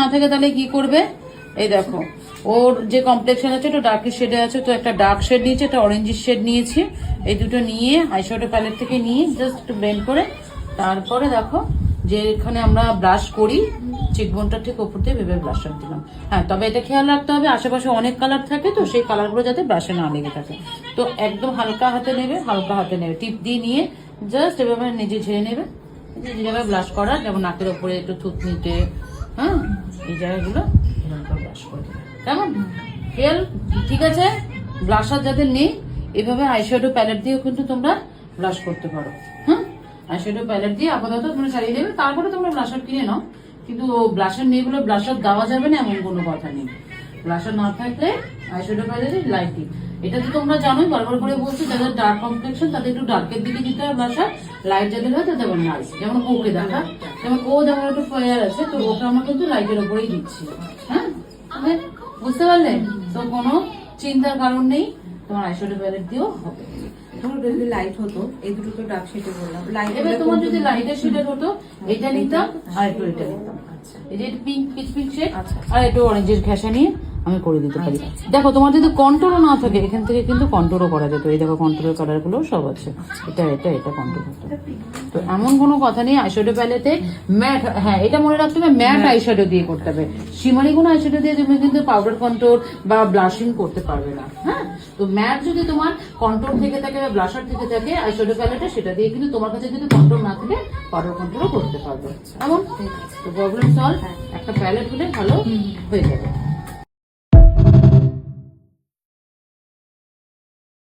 না থাকে তাহলে কি করবে, এই দেখো ওর যে কমপ্লেক্সন আছে একটু ডার্ক শেডে আছে, তো একটা ডার্ক শেড নিয়েছি, একটা অরেঞ্জ শেড নিয়েছি। এই দুটো নিয়ে আইশ্যাডো প্যালেট থেকে নিয়ে জাস্ট একটু ব্লেন্ড করে তারপরে দেখো যে এখানে আমরা ব্রাশ করি চিকবোনটা ঠিক ওপর দিয়ে ভেবে ব্রাশটা দিলাম। হ্যাঁ, তবে এটা খেয়াল রাখতে হবে আশেপাশে অনেক কালার থাকে, তো সেই কালারগুলো যাতে ব্রাশে না লেগে থাকে। তো একদম হালকা হাতে নেবে, হালকা হাতে নেবে, টিপ দিয়ে নিয়ে জাস্ট এভাবে নিজে ঝেড়ে নেবে। যে জায়গায় ব্লাশ করার, যেমন নাকের ওপরে একটু থুতনিতে, হ্যাঁ এই জায়গাগুলো ব্রাশ করে দেবে। কেমন খেয়াল? ঠিক আছে। ব্লাশার যাদের নেই এভাবে আইশ্যাডো প্যালেট দিয়েও কিন্তু তোমরা ব্লাশ করতে পারো। হ্যাঁ, আইশ্যাডো প্যালেট দিয়ে আপাতত তোমরা চালিয়ে দেবে, তারপরে তোমরা ব্লাশার কিনে নাও। কিন্তু ব্লাশার নেই বলে ব্লাশার দেওয়া যাবে না এমন কোনো কথা নেই। ব্লাশার না থাকলে আইশ্যাডো প্যালেটে লাইটিং, এটা তো তোমরা জানোই, বারবার করে বলছি যাদের ডার্ক কমপ্লেক্সন তাদের একটু ডার্কের দিকে দিতে হবে ব্লাশার, লাইট যাদের হয় তাদের লাইট। যেমন ওকে দেখা, যেমন ও যেমন একটু ফেয়ার আছে, তো ওকে আমরা কিন্তু লাইটের উপরেই দিচ্ছি। হ্যাঁ, বুঝতে পারলে? তো কোনো চিন্তার কারণ নেই, তোমার আইশ্যাডো প্যালেট দিয়েও হবে। যদি লাইট হতো, এই দুটো তো ডার্ক শেডে বললাম, লাইট এবার তোমার যদি লাইটের শেডের হতো এটা নিতাম আর একটু এটা নিতাম। এই যে পিঙ্ক পিচ পিঙ্ক শেড আর একটু অরেঞ্জের ঘেঁষা নিয়ে আমি করে দিতে পারি। দেখো তোমার যদি কন্ট্রোলও না থাকে এখান থেকে কিন্তু কন্ট্রোলও করা যেত। এই দেখো কন্ট্রোলের কালার গুলো সব আছে, এটা এটা এটা কন্ট্রোল হতো। তো এমন কোনো কথা নেই আইশ্যাডো প্যালেটে ম্যাট, হ্যাঁ এটা মনে রাখতে হবে ম্যাট আইশ্যাডো দিয়ে করতে হবে। শিমারি কোনো আইশ্যাডো দিয়ে তুমি কিন্তু পাউডার কন্ট্রোল বা ব্লাশিং করতে পারবে না। হ্যাঁ, তো ম্যাট যদি তোমার কন্ট্রোল থেকে থাকে বা ব্লাশার থেকে থাকে আইশ্যাডো প্যালেটে, সেটা দিয়ে কিন্তু তোমার কাছে যদি কন্ট্রোল না থাকে পাউডার কন্ট্রোলও করতে পারবে। এমন তো প্রবলেম সলভ, একটা প্যালেট হলে ভালো হয়ে যাবে।